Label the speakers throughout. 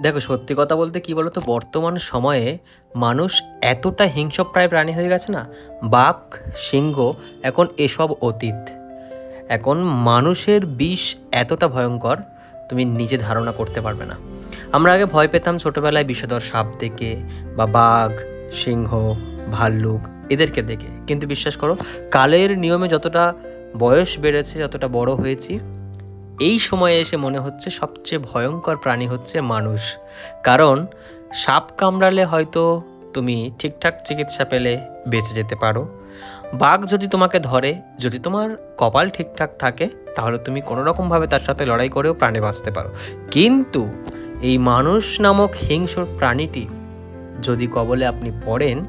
Speaker 1: দেখো, সত্যি কথা বলতে কি বলতো, বর্তমান সময়ে মানুষ এতটা হিংস্রপ্রায় প্রাণী হয়ে গেছে না। বাঘ, সিংহ এখন এসব অতীত। এখন মানুষের বিষ এতটা ভয়ঙ্কর, তুমি নিজে ধারণা করতে পারবে না। আমরা আগে ভয় পেতাম ছোটবেলায় বিষধর সাপ দেখে, বা বাঘ, সিংহ, ভাল্লুক এদেরকে দেখে। কিন্তু বিশ্বাস করো, কালের নিয়মে যতটা বয়স বেড়েছে, যতটা বড় হয়েছি, এই সময়ে এসে মনে হচ্ছে সবচেয়ে ভয়ঙ্কর প্রাণী হচ্ছে মানুষ। কারণ সাপ কামড়ালে হয়তো তুমি ঠিকঠাক চিকিৎসা পেলে বেঁচে যেতে পারো। বাঘ যদি তোমাকে ধরে, যদি তোমার কপাল ঠিকঠাক থাকে, তাহলে তুমি কোনোরকমভাবে তার সাথে লড়াই করেও প্রাণে বাঁচতে পারো। কিন্তু এই মানুষ নামক হিংস্র প্রাণীটি যদি কবলে আপনি পড়েন,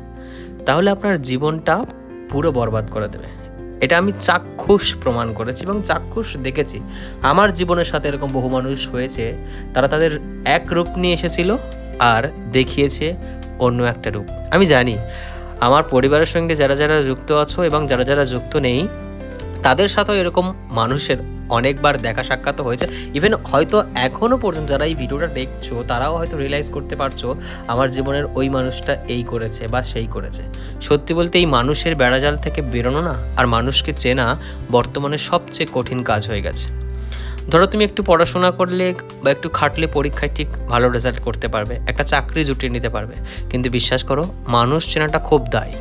Speaker 1: তাহলে আপনার জীবনটা পুরো বরবাদ করে দেবে। এটা আমি চাক্ষুষ প্রমাণ করেছি এবং চাক্ষুষ দেখেছি। আমার জীবনের সাথে এরকম বহু মানুষ হয়েছে, তারা তাদের এক রূপ নিয়ে এসেছিল আর দেখিয়েছে অন্য একটা রূপ। আমি জানি আমার পরিবারের সঙ্গে যারা যারা যুক্ত আছো এবং যারা যারা যুক্ত নেই, তাদের সাথেও এরকম মানুষের অনেকবার দেখা সাক্ষাৎ হয়েছে। ইভেন হয়তো এখনও পর্যন্ত যারা এই ভিডিওটা দেখছো, তারাও হয়তো রিয়েলাইজ করতে পারছো আমার জীবনের ওই মানুষটা এই করেছে বা সেই করেছে। সত্যি বলতে এই মানুষের বেড়াজাল থেকে বেরোনো না, আর মানুষকে চেনা বর্তমানে সবচেয়ে কঠিন কাজ হয়ে গেছে। ধরো তুমি একটু পড়াশোনা করলে বা একটু খাটলে পরীক্ষায় ঠিক ভালো রেজাল্ট করতে পারবে, একটা চাকরি জুটিয়ে নিতে পারবে, কিন্তু বিশ্বাস করো, মানুষ চেনাটা খুব দায়।